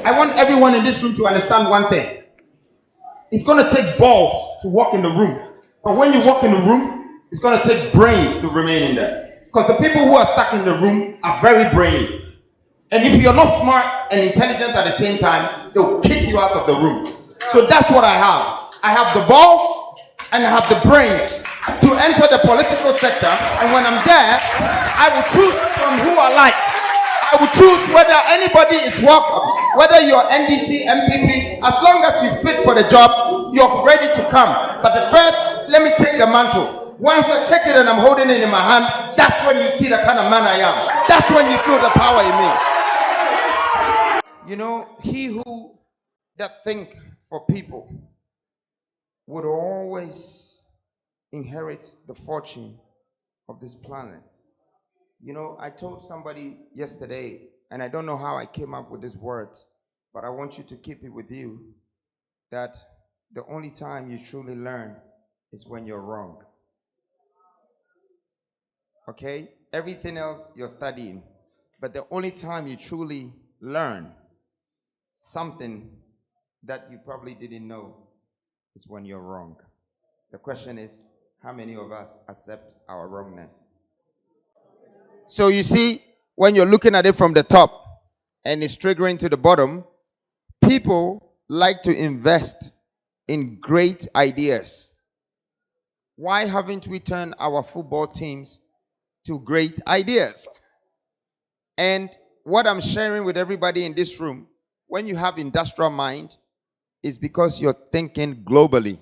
I want everyone in this room to understand one thing. It's going to take balls to walk in the room. But when you walk in the room, it's going to take brains to remain in there. Because the people who are stuck in the room are very brainy. And if you're not smart and intelligent at the same time, they'll kick you out of the room. So that's what I have. I have the balls and I have the brains to enter the political sector. And when I'm there, I will choose from who I like. I will choose whether anybody is welcome, whether you're NDC, MPP, as long as you fit for the job, you're ready to come. But the first, let me take the mantle. Once I take it and I'm holding it in my hand, that's when you see the kind of man I am. That's when you feel the power in me. You know, he who that think for people would always inherit the fortune of this planet. You know, I told somebody yesterday, and I don't know how I came up with this word, but I want you to keep it with you, that the only time you truly learn is when you're wrong. Okay? Everything else you're studying, but the only time you truly learn something that you probably didn't know is when you're wrong. The question is, how many of us accept our wrongness? So you see, when you're looking at it from the top and it's triggering to the bottom, people like to invest in great ideas. Why haven't we turned our football teams to great ideas? And what I'm sharing with everybody in this room, when you have industrial mind, is because you're thinking globally.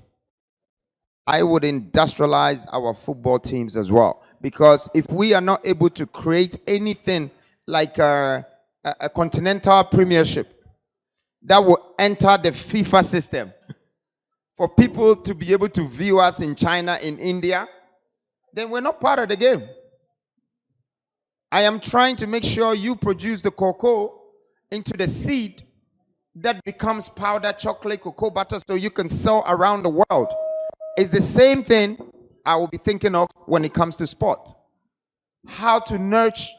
I would industrialize our football teams as well. Because if we are not able to create anything like a continental premiership that will enter the FIFA system for people to be able to view us in China, in India, then we're not part of the game. I am trying to make sure you produce the cocoa into the seed that becomes powdered chocolate, cocoa butter, so you can sell around the world. It's the same thing I will be thinking of when it comes to sport. How to nurture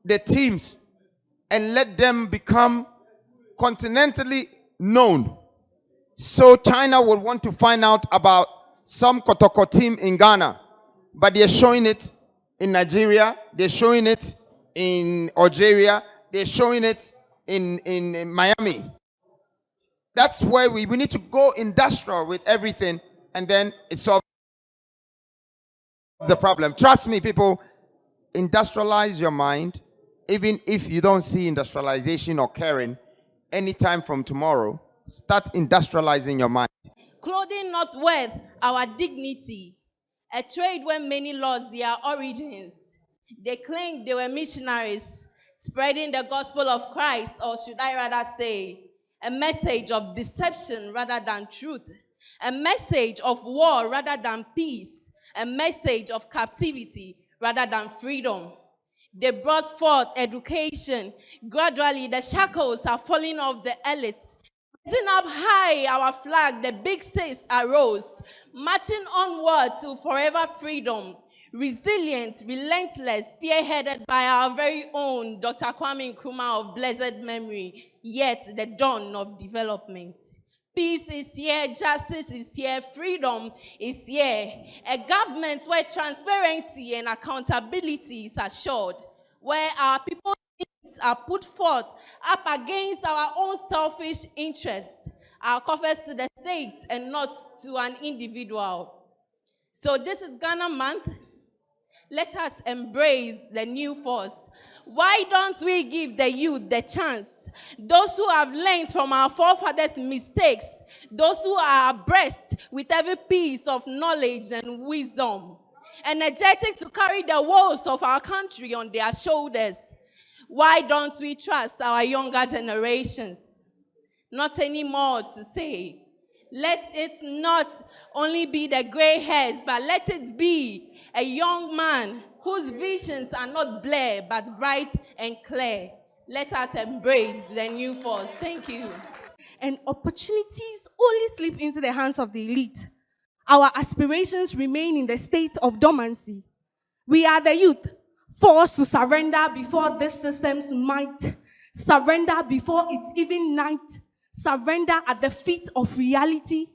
the teams and let them become continentally known. So China would want to find out about some Kotoko team in Ghana, but they're showing it in Nigeria, they're showing it in Algeria, they're showing it in Miami. That's where we need to go industrial with everything, and then it solves the problem. Trust me, people, industrialize your mind. Even if you don't see industrialization occurring anytime from tomorrow, start industrializing your mind. Clothing not worth our dignity, a trade where many lost their origins. They claimed they were missionaries, spreading the gospel of Christ, or should I rather say, a message of deception rather than truth, a message of war rather than peace, a message of captivity rather than freedom. They brought forth education. Gradually, the shackles are falling off the elites. Raising up high our flag, the big six arose, marching onward to forever freedom. Resilient, relentless, spearheaded by our very own Dr. Kwame of blessed memory, yet the dawn of development. Peace is here, justice is here, freedom is here. A government where transparency and accountability is assured, where our people's needs are put forth up against our own selfish interests, our coffers to the state and not to an individual. So this is Ghana Month. Let us embrace the new force. Why don't we give the youth the chance? Those who have learned from our forefathers' mistakes, those who are abreast with every piece of knowledge and wisdom, energetic to carry the woes of our country on their shoulders. Why don't we trust our younger generations? Not anymore to say. Let it not only be the gray hairs, but let it be a young man whose visions are not blurred, but bright and clear. Let us embrace the new force. Thank you. And opportunities only slip into the hands of the elite. Our aspirations remain in the state of dormancy. We are the youth, forced to surrender before this system's might. surrender before it's even night, surrender at the feet of reality,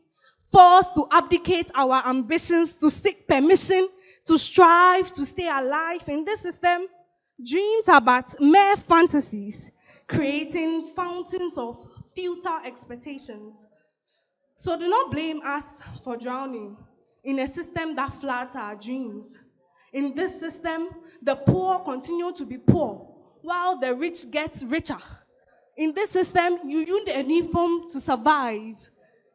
forced to abdicate our ambitions, to seek permission, to strive to stay alive. In this system, dreams are but mere fantasies, creating fountains of futile expectations. So do not blame us for drowning in a system that flatters our dreams. In this system, the poor continue to be poor while the rich get richer. In this system, you need a uniform to survive.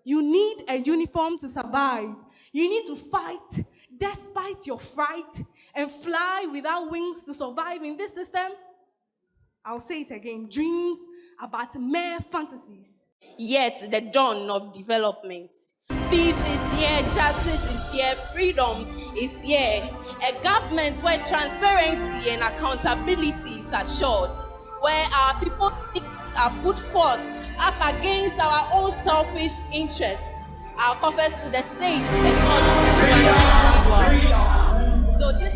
You need a uniform to survive. You need to fight despite your fright and fly without wings to survive. In this system, I'll say it again, dreams are but mere fantasies. Yet the dawn of development. Peace is here, justice is here, freedom is here. A government where transparency and accountability is assured, where our people's needs are put forth up against our own selfish interests, our coffers to the state and not to an individual. So this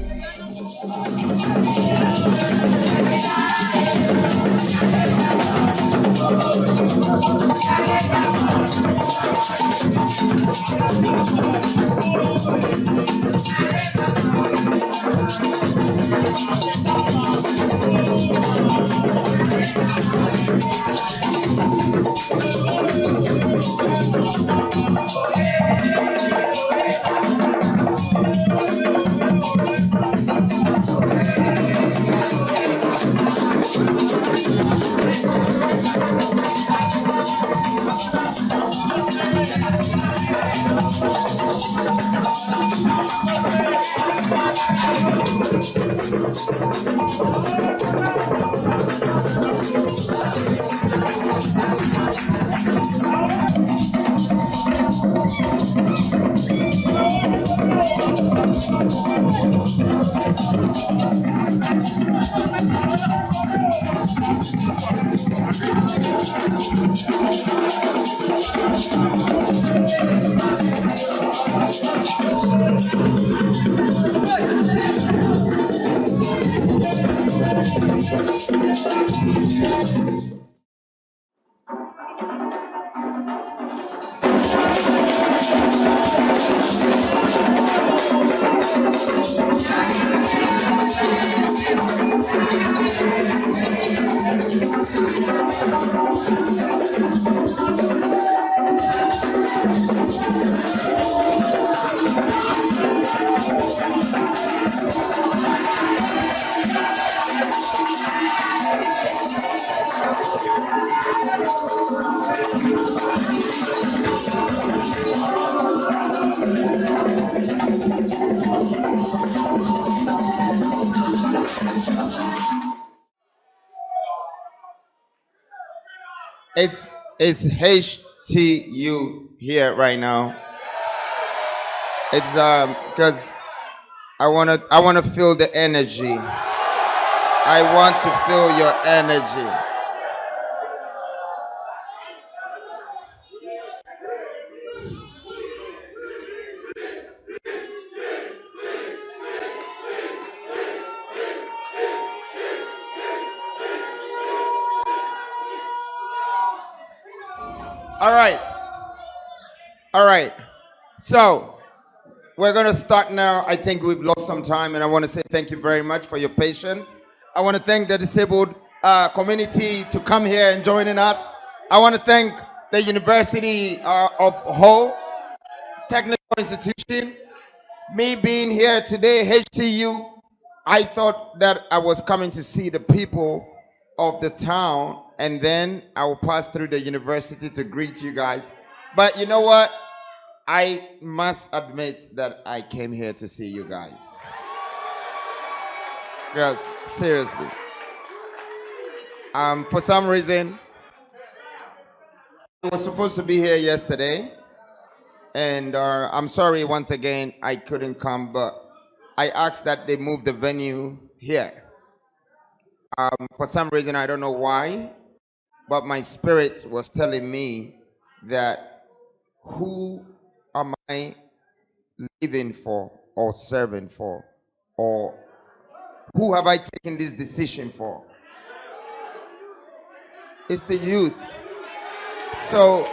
It's HTU here right now. It's because I wanna feel the energy. I want to feel your energy. All right. All right. So we're going to start now. I think we've lost some time, and I want to say thank you very much for your patience. I want to thank the disabled community to come here and joining us. I want to thank the University of Hull Technical Institution. Me being here today, HTU, I thought that I was coming to see the people of the town, and then I will pass through the university to greet you guys. But you know what? I must admit that I came here to see you guys. Yes, seriously. For some reason, I was supposed to be here yesterday, and I'm sorry once again I couldn't come, but I asked that they move the venue here. For some reason, I don't know why, but my spirit was telling me that who am I living for or serving for, or who have I taken this decision for? It's the youth. So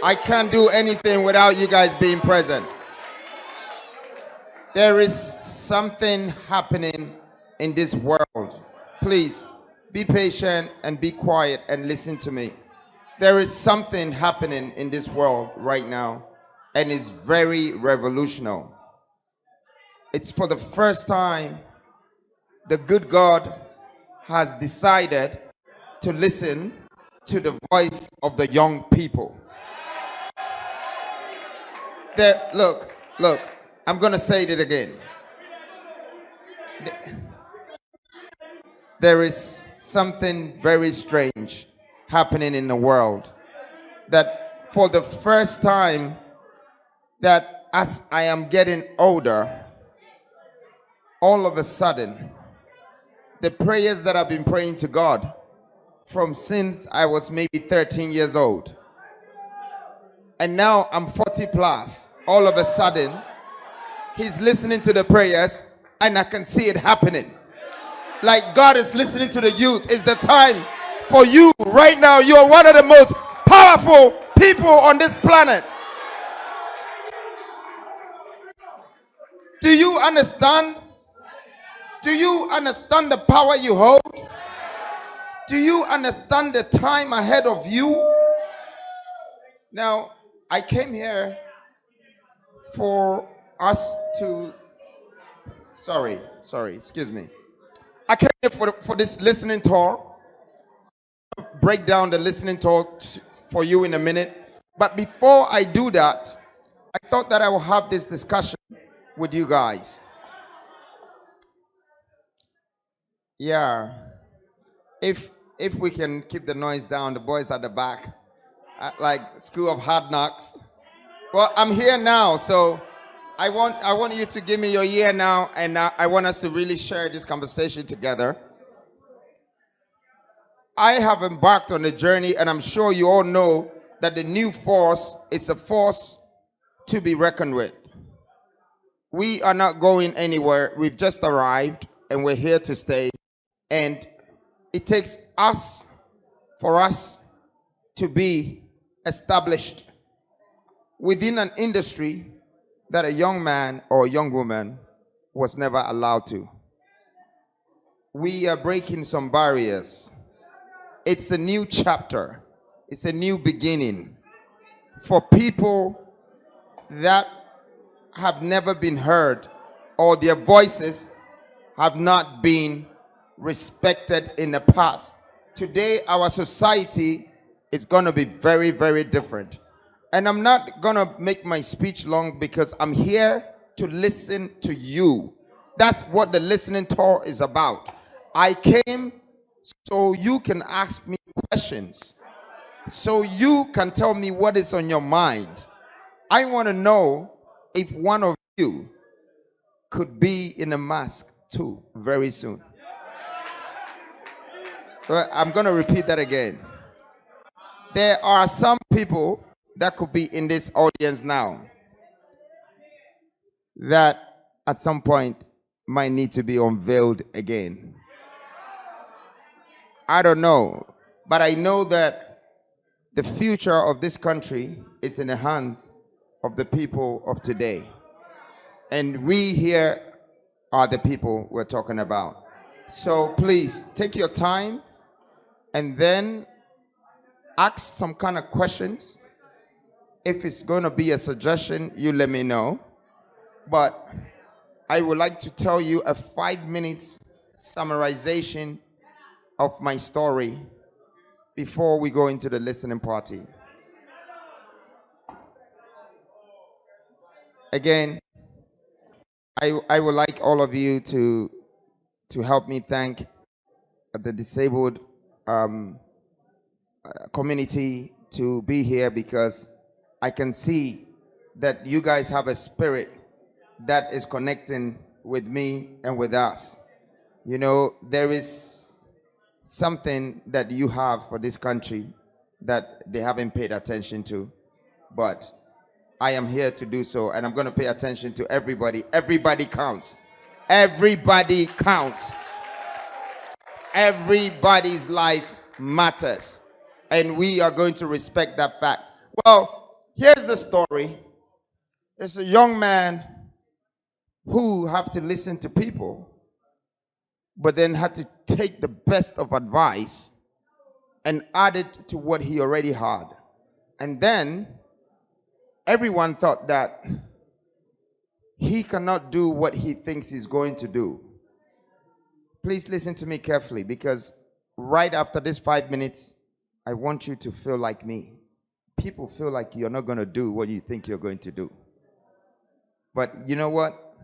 I can't do anything without you guys being present. There is something happening in this world. Please be patient and be quiet and listen to me. There is something happening in this world right now, and it's very revolutionary. It's for the first time the good God has decided to listen to the voice of the young people. There, look, I'm going to say it again. There is something very strange happening in the world, that for the first time, that as I am getting older, all of a sudden, the prayers that I've been praying to God from since I was maybe 13 years old, and now I'm 40 plus, all of a sudden, He's listening to the prayers and I can see it happening. Like God is listening to the youth. It's the time for you right now. You are one of the most powerful people on this planet. Do you understand? Do you understand the power you hold? Do you understand the time ahead of you? Now, I came here for us to... Sorry, excuse me. I came here for this listening tour. Break down the listening tour for you in a minute. But before I do that, I thought that I will have this discussion with you guys. Yeah. If we can keep the noise down, the boys at the back, like School of Hard Knocks. Well, I'm here now, so I want you to give me your ear now, and I want us to really share this conversation together. I have embarked on a journey, and I'm sure you all know that the new force is a force to be reckoned with. We are not going anywhere. We've just arrived, and we're here to stay. And it takes for us to be established within an industry that a young man or a young woman was never allowed to. We are breaking some barriers. It's a new chapter. It's a new beginning for people that have never been heard, or their voices have not been respected in the past. Today, our society is going to be very, very different. And I'm not going to make my speech long because I'm here to listen to you. That's what the listening tour is about. I came so you can ask me questions, so you can tell me what is on your mind. I want to know if one of you could be in a mask too very soon. So I'm going to repeat that again. There are some people that could be in this audience now that at some point might need to be unveiled again. I don't know, but I know that the future of this country is in the hands of the people of today. And we here are the people we're talking about. So please take your time and then ask some kind of questions. If it's going to be a suggestion, you let me know. But I would like to tell you a 5-minute summarization of my story before we go into the listening party. Again, I would like all of you to help me thank the disabled community to be here, because I can see that you guys have a spirit that is connecting with me and with us. You know, there is something that you have for this country that they haven't paid attention to, but I am here to do so, and I'm going to pay attention to everybody. Everybody counts. Everybody counts. Everybody's life matters. And we are going to respect that fact. Well, here's the story. There's a young man who have to listen to people, but then had to take the best of advice and add it to what he already had. And then everyone thought that he cannot do what he thinks he's going to do. Please listen to me carefully, because right after this 5 minutes, I want you to feel like me. People feel like you're not going to do what you think you're going to do. But you know what?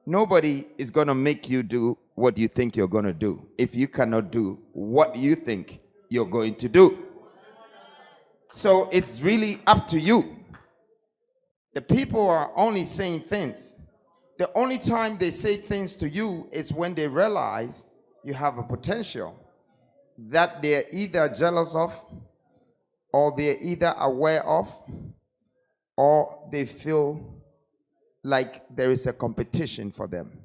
Nobody is going to make you do what you think you're going to do if you cannot do what you think you're going to do. So it's really up to you. The people are only saying things. The only time they say things to you is when they realize you have a potential that they're either jealous of, or they're either aware of, or they feel like there is a competition for them.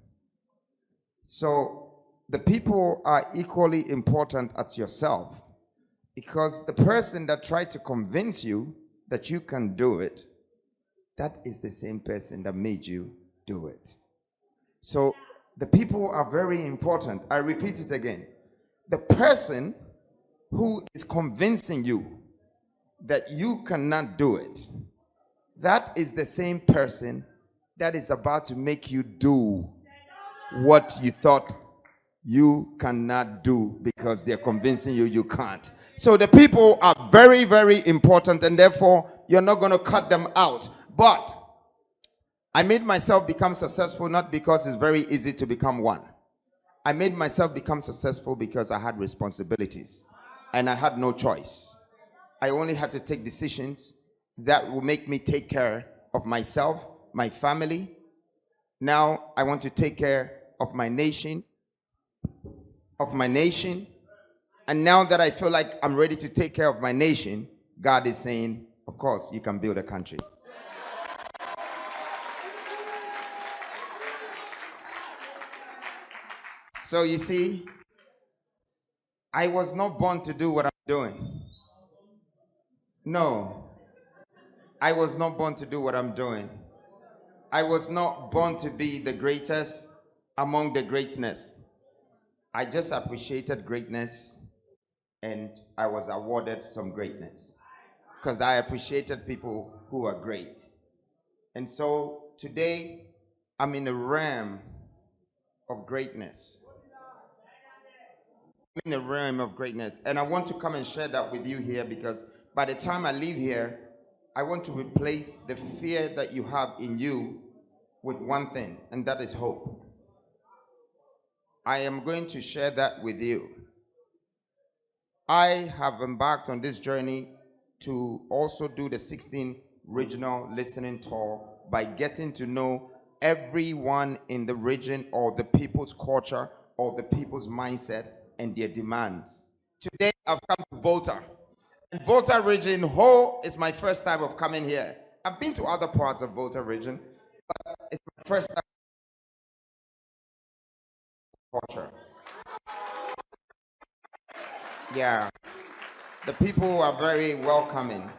So the people are equally important as yourself, because the person that tried to convince you that you can do it, that is the same person that made you do it. So the people are very important. I repeat it again. The person who is convincing you that you cannot do it, that is the same person that is about to make you do what you thought you cannot do, because they're convincing you you can't. So the people are very, very important, and therefore you're not going to cut them out. But I made myself become successful not because it's very easy to become one. I made myself become successful because I had responsibilities and I had no choice. I only had to take decisions that will make me take care of myself, my family. Now I want to take care of my nation, And now that I feel like I'm ready to take care of my nation, God is saying, of course, you can build a country. So you see, I was not born to do what I'm doing. No, I was not born to do what I'm doing. I was not born to be the greatest among the greatness. I just appreciated greatness, and I was awarded some greatness because I appreciated people who are great. And so today, I'm in a realm of greatness. I'm in a realm of greatness, and I want to come and share that with you here, because by the time I leave here, I want to replace the fear that you have in you with one thing, and that is hope. I am going to share that with you. I have embarked on this journey to also do the 16 regional listening tour by getting to know everyone in the region, or the people's culture, or the people's mindset and their demands. Today I've come to Volta. And Volta region, Ho, is my first time of coming here. I've been to other parts of Volta region, but it's my first time culture. Yeah, the people are very welcoming.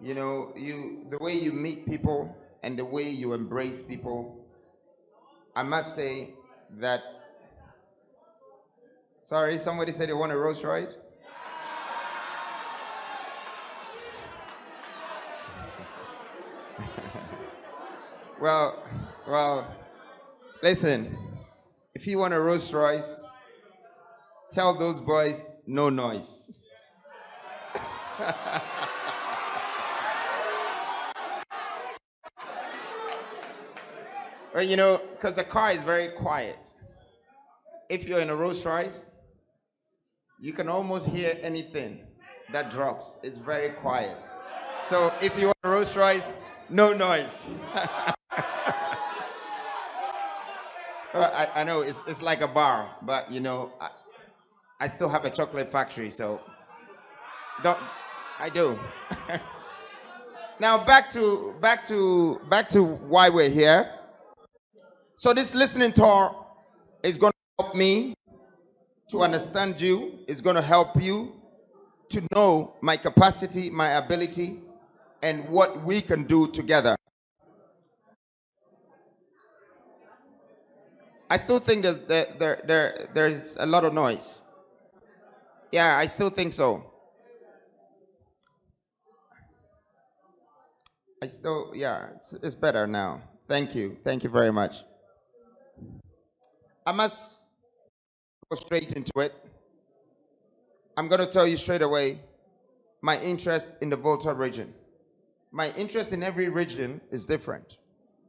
You know, the way you meet people and the way you embrace people. I must say that. Sorry, somebody said they want a Rolls Royce. Well, listen. If you want a Rolls Royce, tell those boys no noise. Well, you know, because the car is very quiet. If you're in a Rolls Royce, you can almost hear anything that drops. It's very quiet. So if you want a Rolls Royce, no noise. Well, I know it's like a bar, but you know, I still have a chocolate factory, so I do. Now back to why we're here. So this listening tour is going to help me to understand you. It's going to help you to know my capacity, my ability, and what we can do together. I still think there's a lot of noise. Yeah, I still think so. Yeah, it's better now. Thank you. Thank you very much. I must go straight into it. I'm going to tell you straight away my interest in the Volta region. My interest in every region is different.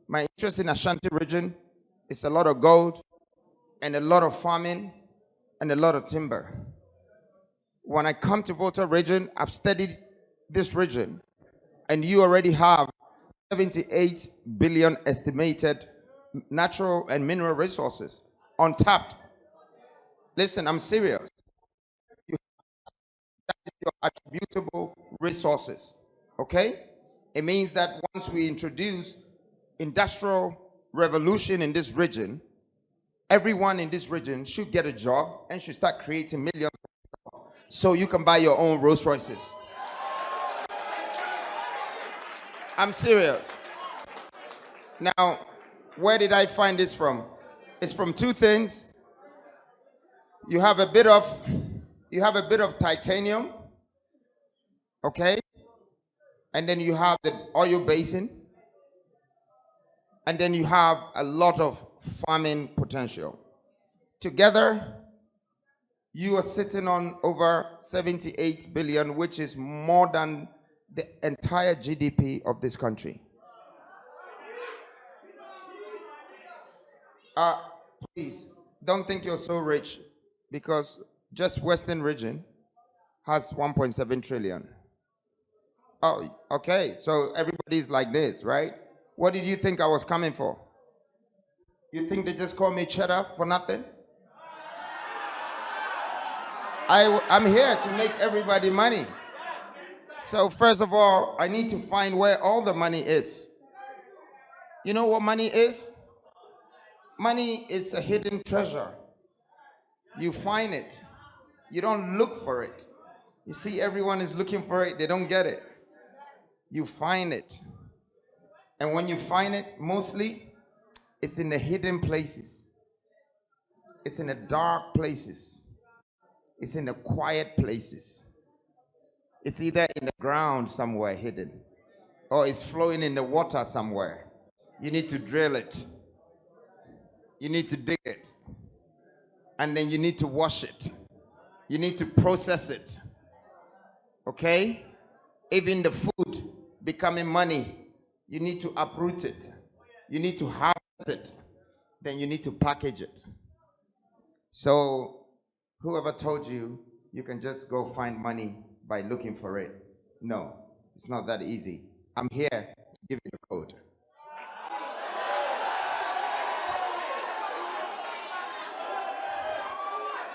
My interest in Ashanti region is a lot of gold and a lot of farming and a lot of timber. When I come to Volta region, I've studied this region, and you already have 78 billion estimated natural and mineral resources untapped. Listen, I'm serious. That is your attributable resources. Okay? It means that once we introduce industrial revolution in this region, everyone in this region should get a job and should start creating millions so you can buy your own Rolls Royces. I'm serious. Now, where did I find this from? It's from two things. You have a bit of titanium, okay? And then you have the oil basin. And then you have a lot of farming potential. Together, you are sitting on over 78 billion, which is more than the entire GDP of this country. Please, don't think you're so rich, because just Western region has 1.7 trillion. Oh, okay, so everybody's like this, right? What did you think I was coming for? You think they just call me Cheddar for nothing? I'm here to make everybody money. So first of all, I need to find where all the money is. You know what money is? Money is a hidden treasure. You find it. You don't look for it. You see, everyone is looking for it. They don't get it. You find it. And when you find it, mostly, it's in the hidden places. It's in the dark places. It's in the quiet places. It's either in the ground somewhere hidden, or it's flowing in the water somewhere. You need to drill it. You need to dig it. And then you need to wash it. You need to process it. Okay? Even the food becoming money, you need to uproot it. You need to harvest it. Then you need to package it. So whoever told you you can just go find money by looking for it? No, it's not that easy. I'm here to give you the code.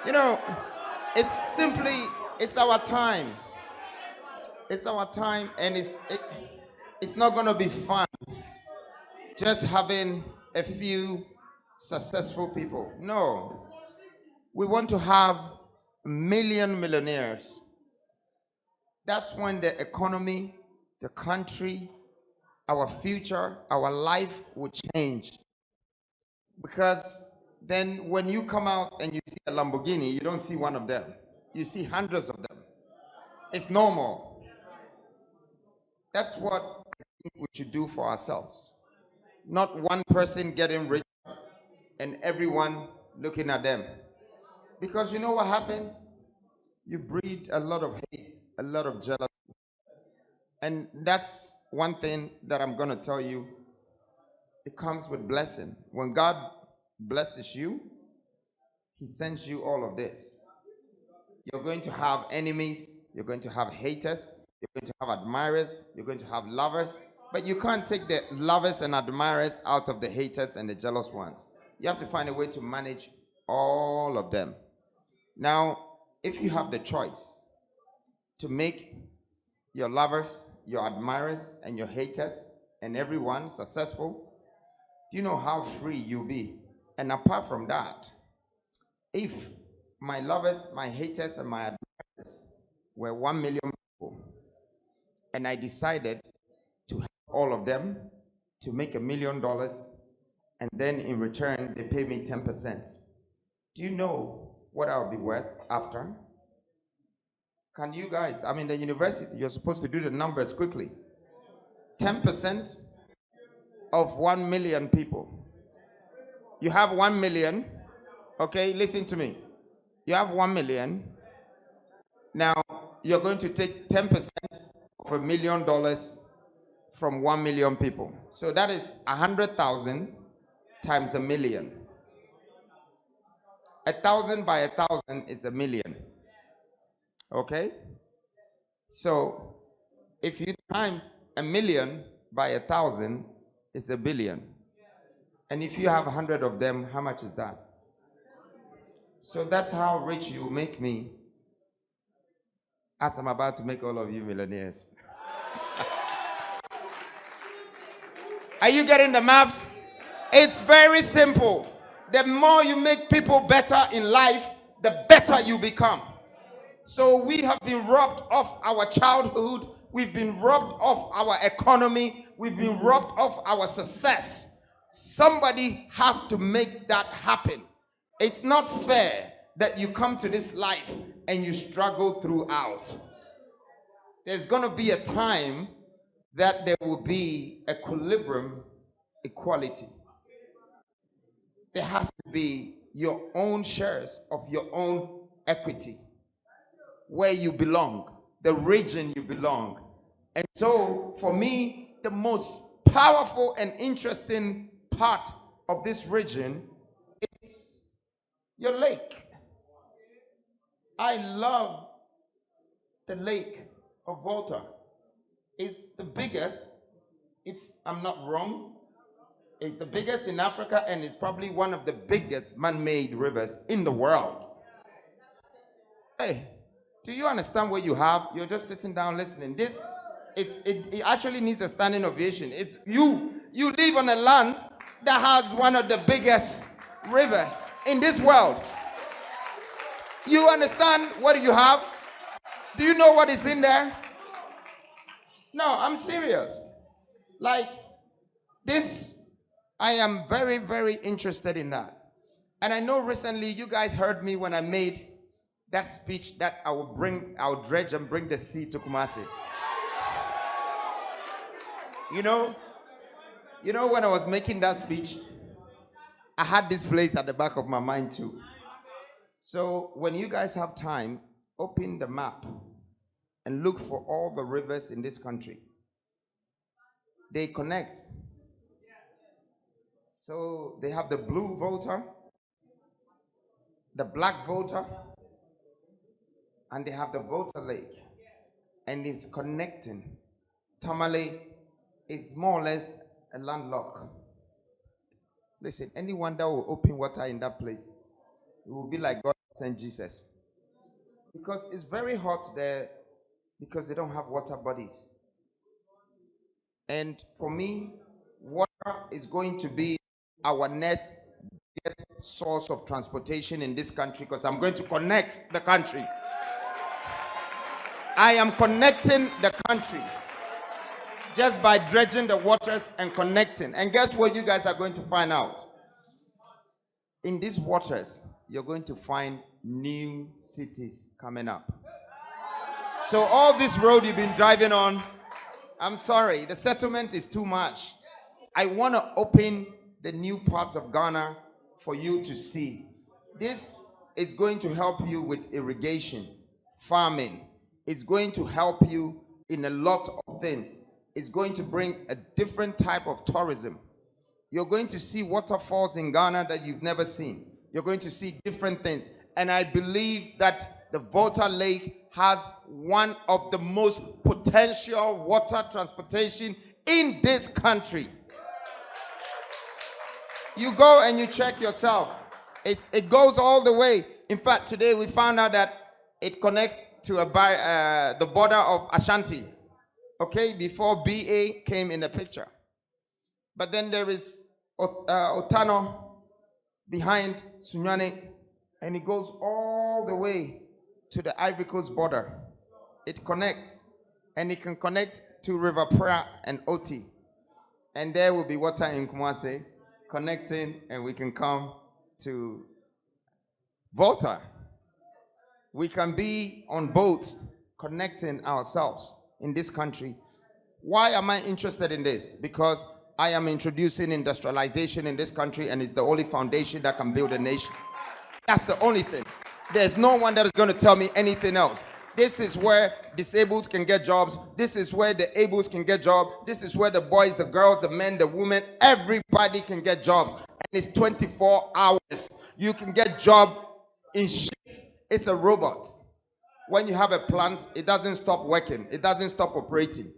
You know, it's our time. It's our time, and it's not going to be fun just having a few successful people. No. We want to have a million millionaires. That's when the economy, the country, our future, our life will change. Because then when you come out and you see a Lamborghini, you don't see one of them. You see hundreds of them. It's normal. That's what I think we should do for ourselves. Not one person getting rich and everyone looking at them. Because you know what happens? You breed a lot of hate, a lot of jealousy. And that's one thing that I'm going to tell you. It comes with blessing. When God blesses you, He sends you all of this. You're going to have enemies. You're going to have haters. You're going to have admirers. You're going to have lovers. But you can't take the lovers and admirers out of the haters and the jealous ones. You have to find a way to manage all of them. Now, if you have the choice to make your lovers, your admirers, and your haters, and everyone successful, do you know how free you'll be? And apart from that, if my lovers, my haters, and my admirers were 1 million people, and I decided to help all of them to make $1 million, and then in return, they pay me 10%. Do you know what I'll be worth after? Can you guys, I'm in the university, you're supposed to do the numbers quickly. 10% of 1 million people. You have 1 million, okay, listen to me. You have 1 million. Now, you're going to take 10% of $1 million from 1 million people. So that is 100,000 times 1 million. 1,000 by 1,000 is 1 million. Okay? So if you times 1 million by 1,000, it's 1 billion. And if you have 100 of them, how much is that? So that's how rich you make me, as I'm about to make all of you millionaires. Are you getting the maths? It's very simple. The more you make people better in life, the better you become. So we have been robbed of our childhood. We've been robbed of our economy. We've been robbed of our success. Somebody have to make that happen. It's not fair that you come to this life and you struggle throughout. There's going to be a time that there will be equilibrium, equality. There has to be your own shares of your own equity, where you belong, the region you belong. And so, for me, the most powerful and interesting part of this region is your lake. I love the lake of Volta. It's the biggest, if I'm not wrong, it's the biggest in Africa, and it's probably one of the biggest man-made rivers in the world. Hey, do you understand what you have? You're just sitting down listening. It actually needs a standing ovation. It's you live on a land that has one of the biggest rivers in this world. You understand what you have? Do you know what is in there? No, I'm serious. Like this, I am very, very interested in that. And I know recently you guys heard me when I made that speech that I'll dredge and bring the sea to Kumasi. You know when I was making that speech, I had this place at the back of my mind too. So when you guys have time, open the map and look for all the rivers in this country. They connect. So they have the blue Volta, the black Volta, and they have the Volta Lake. And it's connecting. Tamale is more or less a landlock. Listen, anyone that will open water in that place, it will be like God sent Jesus. Because it's very hot there because they don't have water bodies. And for me, water is going to be our next biggest source of transportation in this country, because I'm going to connect the country. I am connecting the country just by dredging the waters and connecting. And guess what you guys are going to find out? In these waters, you're going to find new cities coming up. So all this road you've been driving on, I'm sorry, the settlement is too much. I want to open the new parts of Ghana for you to see. This is going to help you with irrigation, farming. It's going to help you in a lot of things. It's going to bring a different type of tourism. You're going to see waterfalls in Ghana that you've never seen. You're going to see different things. And I believe that the Volta Lake has one of the most potential water transportation in this country. You go and you check yourself. It goes all the way. In fact, today we found out that it connects to the border of Ashanti. Okay, before BA came in the picture. But then there is Otano behind Sunyane, and it goes all the way to the Ivory Coast border. it connects. And it can connect to River Pra and Oti. And there will be water in Kumasi connecting, and we can come to Volta. We can be on boats connecting ourselves in this country. Why am I interested in this? Because I am introducing industrialization in this country, and it's the only foundation that can build a nation. That's the only thing. There's no one that is going to tell me anything else. This is where disabled can get jobs. This is where the ables can get jobs. This is where the boys, the girls, the men, the women, everybody can get jobs. And it's 24 hours. You can get job in shift. It's a robot. When you have a plant, it doesn't stop working. It doesn't stop operating.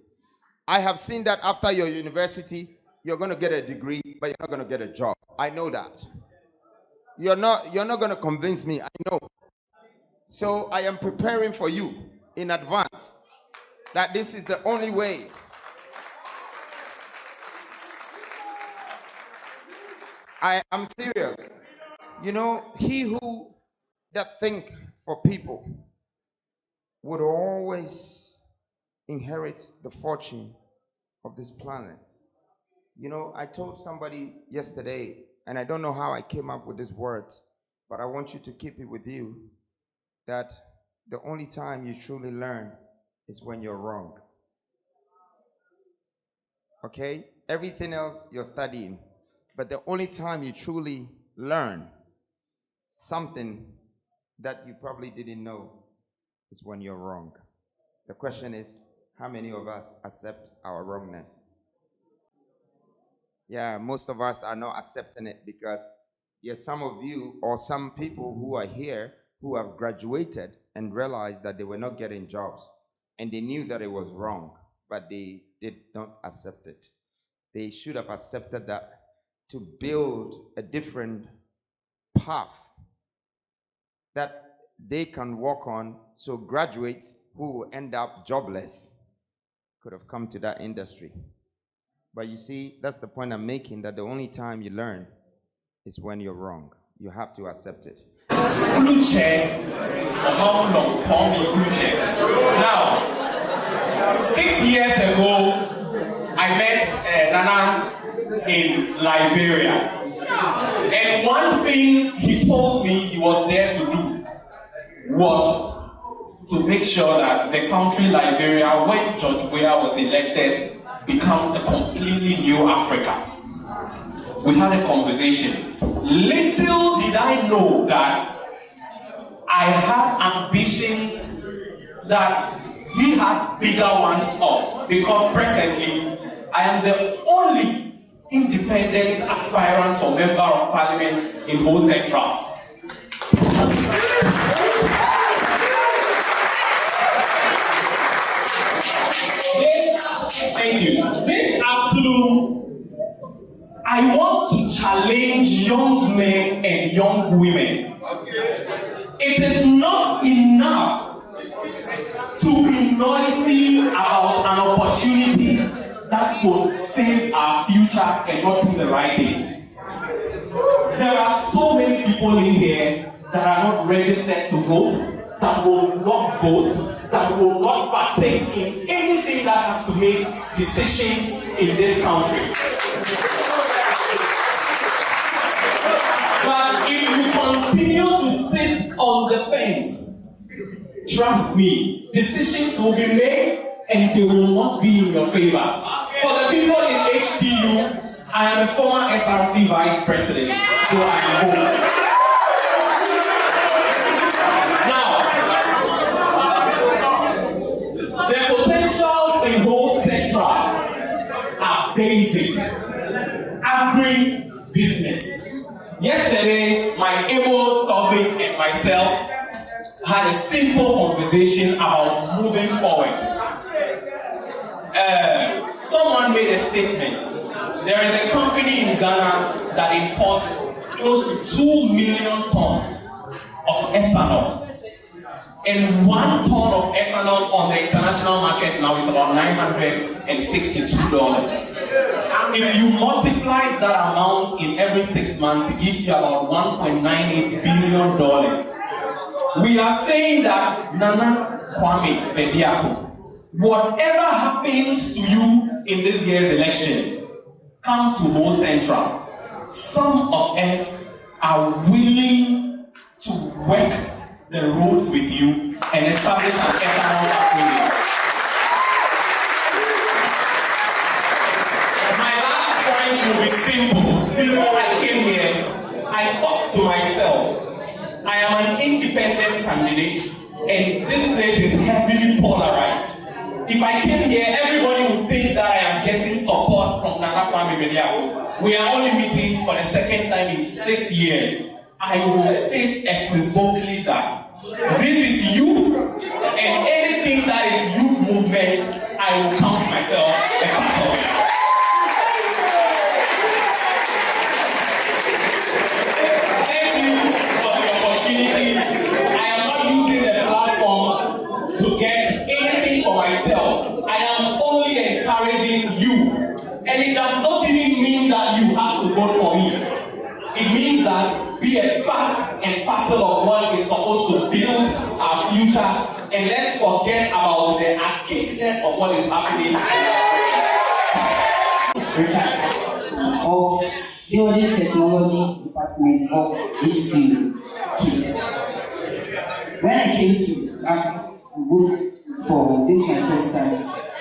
I have seen that after your university, you're going to get a degree, but you're not going to get a job. I know that. You're not going to convince me. I know. So I am preparing for you in advance that this is the only way. I am serious. You know, he who that think for people would always inherit the fortune of this planet. You know, I told somebody yesterday, and I don't know how I came up with these words, but I want you to keep it with you, that the only time you truly learn is when you're wrong. Okay? Everything else you're studying, but the only time you truly learn something that you probably didn't know is when you're wrong. The question is, how many of us accept our wrongness? Yeah, most of us are not accepting it because yes, some of you or some people who are here who have graduated and realized that they were not getting jobs and they knew that it was wrong, but they did not accept it. They should have accepted that to build a different path that they can walk on, so graduates who will end up jobless could have come to that industry. But you see, that's the point I'm making, that the only time you learn is when you're wrong. You have to accept it. Now, 6 years ago, I met Nana in Liberia. And one thing he told me he was there to do was to make sure that the country Liberia, when George Weah was elected, becomes a completely new Africa. We had a conversation. Little did I know that I had ambitions that he had bigger ones of, because presently I am the only independent aspirant for member of parliament in Ho Central. Thank you. This afternoon, I want to challenge young men and young women. It is not enough to be noisy about an opportunity that will save our future and not do the right thing. There are so many people in here that are not registered to vote, that will not vote, that will not partake in anything that has to make decisions in this country. But if you continue to sit on the fence, trust me, decisions will be made and they will not be in your favor. For the people in HTU, I am a former SRC vice president, so I am home. Now, the potentials in Ho Central are basic. Agri-business. Yesterday, my able topic and myself had a simple conversation about moving forward. Someone made a statement. There is a company in Ghana that imports close to 2 million tons of ethanol. And 1 ton of ethanol on the international market now is about $962. If you multiply that amount in every 6 months, it gives you about $1.98 billion. We are saying that, Nana, Kwame, Bediako. Whatever happens to you in this year's election, come to Mo Central. Some of us are willing to work the roads with you and establish an ethanol factory. My last point will be simple. Before I came here, I thought to myself, I am an independent candidate and this place is heavily polarized. If I came here, everybody would think that I am getting support from Nana Kwame Bediako. We are only meeting for the second time in 6 years. I will state equivocally that this is youth, and anything that is youth movement, I will count myself a part of. Thank you for the opportunity. I am not using the platform to get anything for myself. I am only encouraging you. And it does not even mean that you have to vote for me. It means that be a part and parcel of what is supposed to build our future. And let's forget about the archaicness of what is happening. Richard, of Building Technology Department of HCU. When I came to vote for this my first time,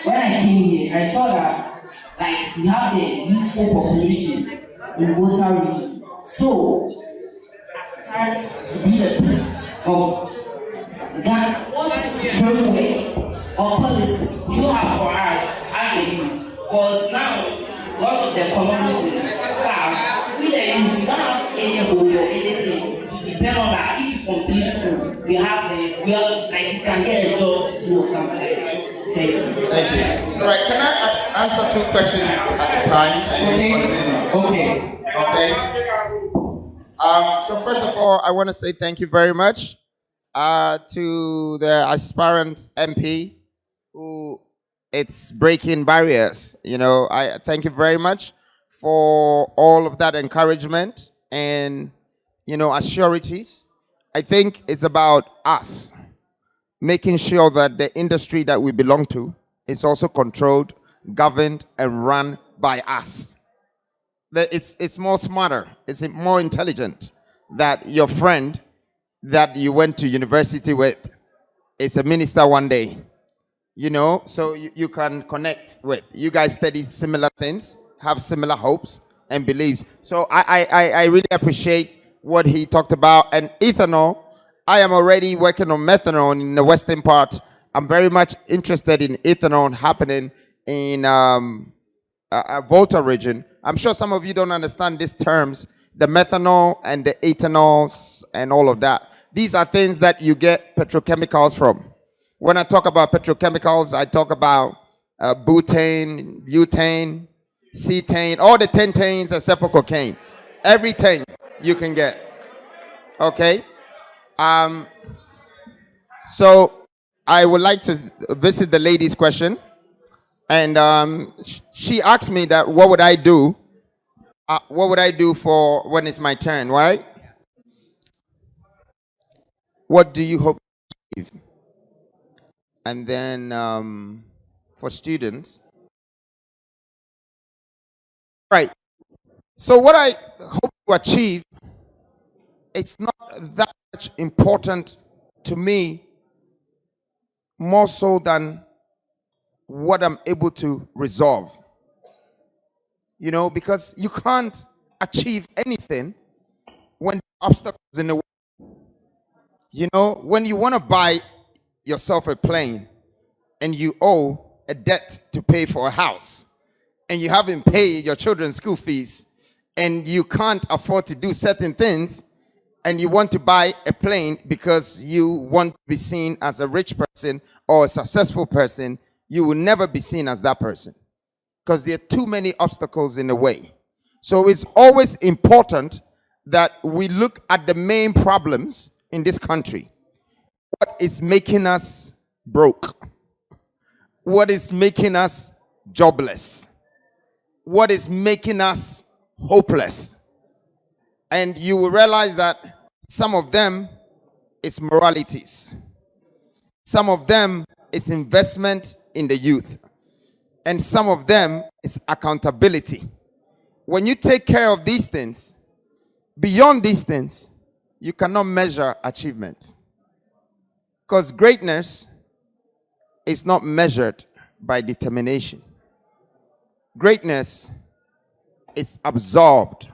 when I came here, I saw that like we have the youthful population in Volta region. So, aspire to be the president of that, what framework or policies you have for us as a youth? Because now, because of the economic staff, we the youth, we don't have any hope or anything to depend on that. If you complete school, we have this, we are like you can get a job to do or something like that. Thank you. Thank you. All right, can I answer 2 questions at a time? Okay. So first of all, I want to say thank you very much to the aspirant MP who it's breaking barriers. You know, I thank you very much for all of that encouragement and, you know, assurities. I think it's about us making sure that the industry that we belong to is also controlled, governed, and run by us. That it's more smarter, it's more intelligent that your friend that you went to university with is a minister one day, you know, so you can connect with. You guys study similar things, have similar hopes and beliefs. So I really appreciate what he talked about. And ethanol, I am already working on methanol in the western part. I'm very much interested in ethanol happening in Volta region. I'm sure some of you don't understand these terms, the methanol and the ethanols and all of that. These are things that you get petrochemicals from. When I talk about petrochemicals, I talk about butane, butane, cetane, all the 10 tanes except for cocaine. Everything you can get. Okay? So I would like to visit the lady's question. And she asked me that what would I do? What would I do for when it's my turn, right? What do you hope to achieve? And then for students. Right. So what I hope to achieve, it's not that much important to me, more so than what I'm able to resolve. You know, because you can't achieve anything when obstacles in the way. You know, when you want to buy yourself a plane and you owe a debt to pay for a house and you haven't paid your children's school fees and you can't afford to do certain things and you want to buy a plane because you want to be seen as a rich person or a successful person, you will never be seen as that person because there are too many obstacles in the way. So it's always important that we look at the main problems in this country. What is making us broke? What is making us jobless? What is making us hopeless? And you will realize that some of them is moralities. Some of them is investment in the youth. And some of them is accountability. When you take care of these things, beyond these things, you cannot measure achievement. Because greatness is not measured by determination. Greatness is absorbed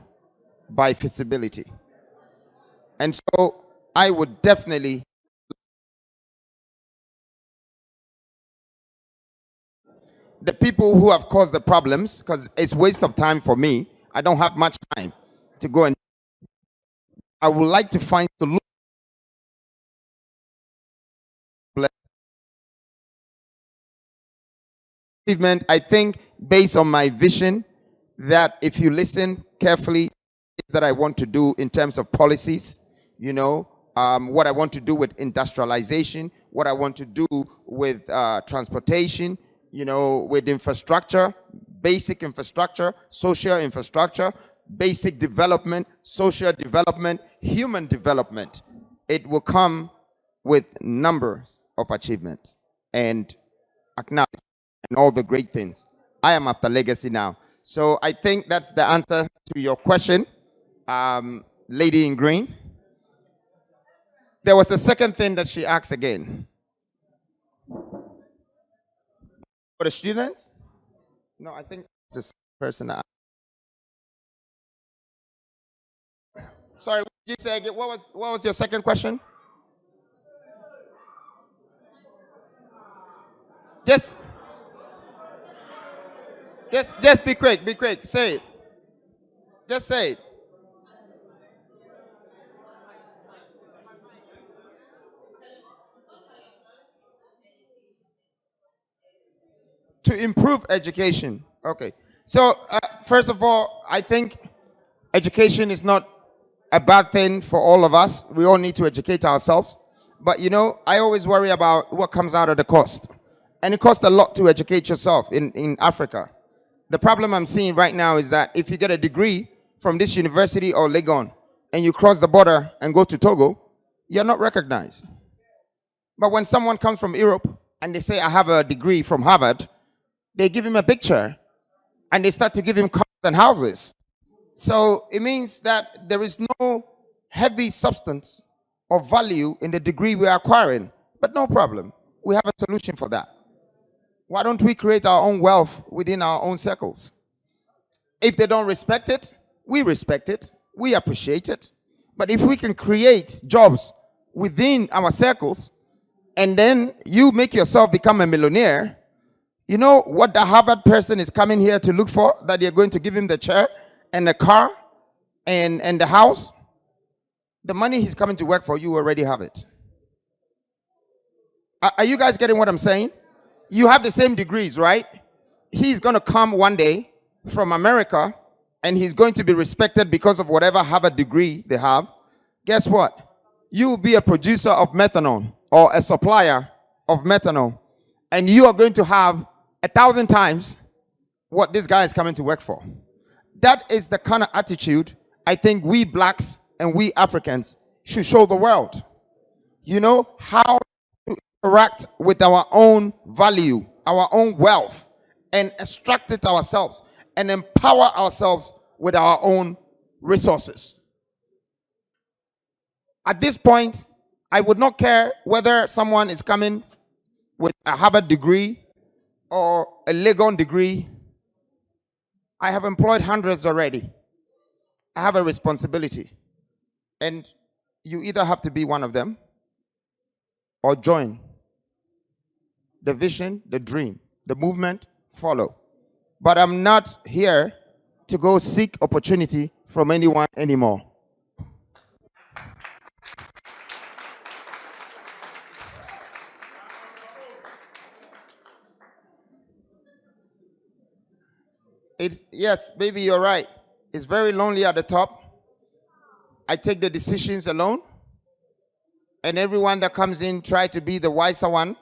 by feasibility. And so I would definitely the people who have caused the problems, because it's waste of time for me. I don't have much time to go and I would like to find solutions. Achievement, I think, based on my vision, that if you listen carefully, that I want to do in terms of policies, what I want to do with industrialization, what I want to do with transportation, with infrastructure, basic infrastructure, social infrastructure, basic development, social development, human development. It will come with numbers of achievements and acknowledge and all the great things. I am after legacy now. So I think that's the answer to your question, lady in green. There was a second thing that she asked again. For the students? No, I think it's this person that Sorry, what did you say again? What was your second question? Just be quick, say it. Just say it. To improve education. Okay. So, first of all, I think education is not a bad thing for all of us. We all need to educate ourselves. But, I always worry about what comes out of the cost. And it costs a lot to educate yourself in Africa. The problem I'm seeing right now is that if you get a degree from this university or Legon and you cross the border and go to Togo, you're not recognized. But when someone comes from Europe and they say, I have a degree from Harvard, they give him a picture and they start to give him cars and houses. So it means that there is no heavy substance or value in the degree we are acquiring. But no problem. We have a solution for that. Why don't we create our own wealth within our own circles? If they don't respect it, we respect it. We appreciate it. But if we can create jobs within our circles, and then you make yourself become a millionaire, you know what the Harvard person is coming here to look for? That you're going to give him the chair and the car and the house? The money he's coming to work for, you already have it. Are you guys getting what I'm saying? You have the same degrees, right? He's going to come one day from America and he's going to be respected because of whatever Harvard degree they have. Guess what? You will be a producer of methanol or a supplier of methanol, and you are going to have 1,000 times what this guy is coming to work for. That is the kind of attitude I think we blacks and we Africans should show the world. How to interact with our own value, our own wealth, and extract it ourselves and empower ourselves with our own resources. At this point, I would not care whether someone is coming with a Harvard degree or a Legon degree. I have employed hundreds already. I have a responsibility. And you either have to be one of them or join. The vision, the dream, the movement, follow. But I'm not here to go seek opportunity from anyone anymore. Yes, baby, you're right. It's very lonely at the top. I take the decisions alone. And everyone that comes in try to be the wiser one,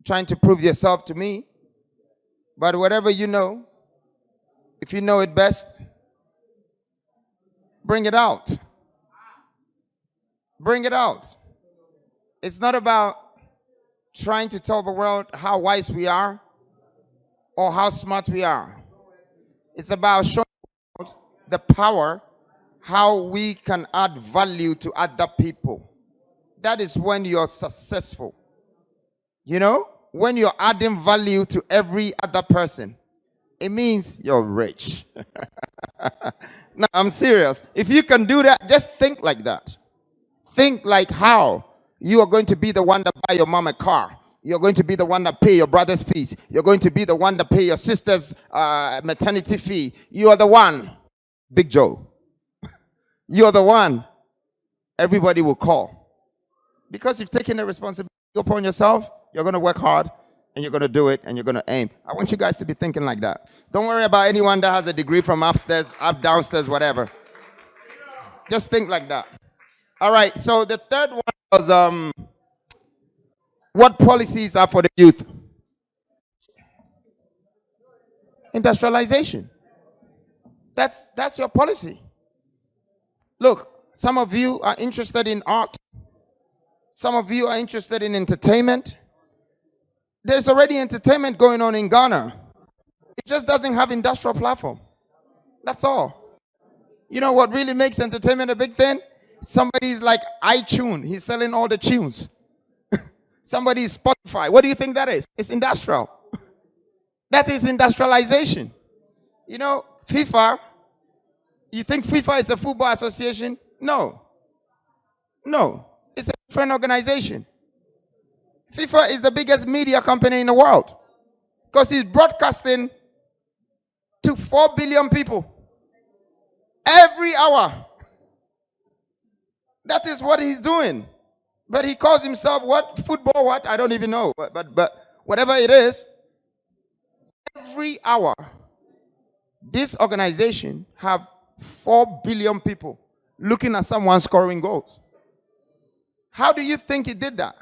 trying to prove yourself to me. But whatever you know, if you know it best, bring it out. Bring it out. It's not about trying to tell the world how wise we are or how smart we are. It's about showing the world the power, how we can add value to other people. That is when you're successful. You know, when you're adding value to every other person, it means you're rich. No, I'm serious. If you can do that, just think like that. Think like how you are going to be the one that buy your mom a car. You're going to be the one that pay your brother's fees. You're going to be the one that pay your sister's maternity fee. You are the one, Big Joe. You're the one everybody will call. Because you've taken the responsibility upon yourself, you're going to work hard and you're going to do it and you're going to aim. I want you guys to be thinking like that. Don't worry about anyone that has a degree from upstairs, up, downstairs, whatever. Just think like that. All right, so the third one was what policies are for the youth? Industrialization. That's your policy. Look, some of you are interested in art. Some of you are interested in entertainment. There's already entertainment going on in Ghana. It just doesn't have industrial platform. That's all. You know what really makes entertainment a big thing? Somebody's like iTunes. He's selling all the tunes. Somebody is Spotify. What do you think that is? It's industrial. That is industrialization. You know, FIFA. You think FIFA is a football association? No. No. It's a different organization. FIFA is the biggest media company in the world because he's broadcasting to 4 billion people every hour. That is what he's doing. But he calls himself what? Football what? I don't even know. But whatever it is, every hour, this organization have 4 billion people looking at someone scoring goals. How do you think he did that?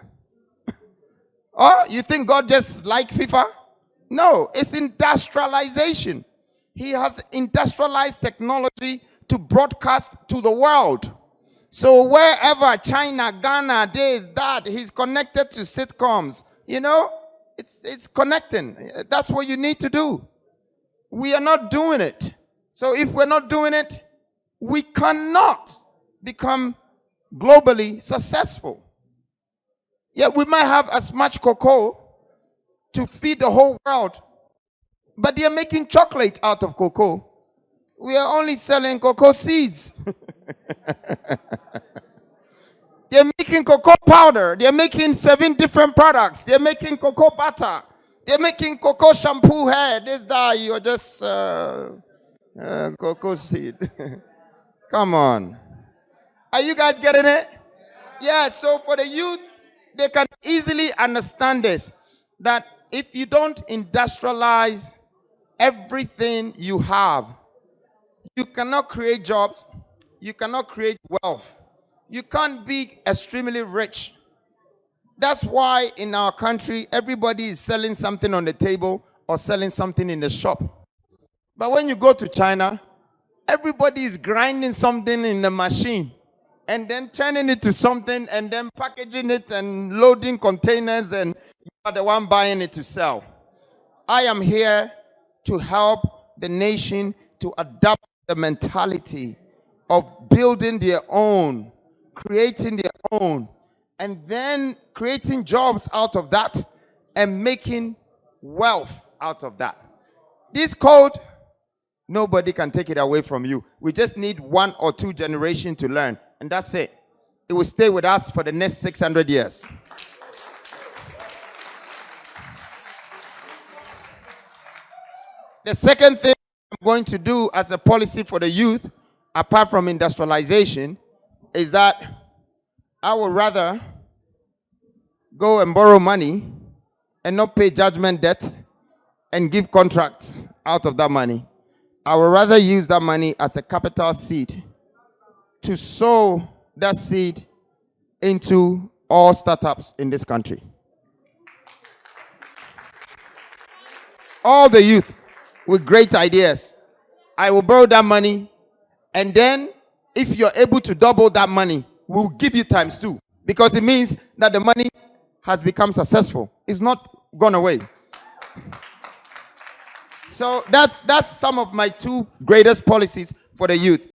Or you think God just liked FIFA? No, it's industrialization. He has industrialized technology to broadcast to the world. So wherever, China, Ghana, this, that, he's connected to sitcoms. You know, it's connecting. That's what you need to do. We are not doing it. So if we're not doing it, we cannot become globally successful. Yeah, we might have as much cocoa to feed the whole world, but they're making chocolate out of cocoa. We are only selling cocoa seeds. They're making cocoa powder. They're making 7 different products. They're making cocoa butter. They're making cocoa shampoo hair. This, that, you're just cocoa seed. Come on. Are you guys getting it? Yeah, so for the youth, they can easily understand this, that if you don't industrialize everything you have, you cannot create jobs, you cannot create wealth, you can't be extremely rich. That's why in our country, everybody is selling something on the table or selling something in the shop. But when you go to China, everybody is grinding something in the machine and then turning it to something and then packaging it and loading containers, and you are the one buying it to sell. I am here to help the nation to adopt the mentality of building their own, creating their own, and then creating jobs out of that and making wealth out of that. This code, nobody can take it away from you. We just need 1 or 2 generations to learn, and that's it. It will stay with us for the next 600 years. The second thing I'm going to do as a policy for the youth, apart from industrialization, is that I would rather go and borrow money and not pay judgment debt and give contracts out of that money. I would rather use that money as a capital seed to sow that seed into all startups in this country. All the youth with great ideas. I will borrow that money, and then if you're able to double that money, we'll give you times 2. because it means that the money has become successful. It's not gone away. So that's some of my two greatest policies for the youth.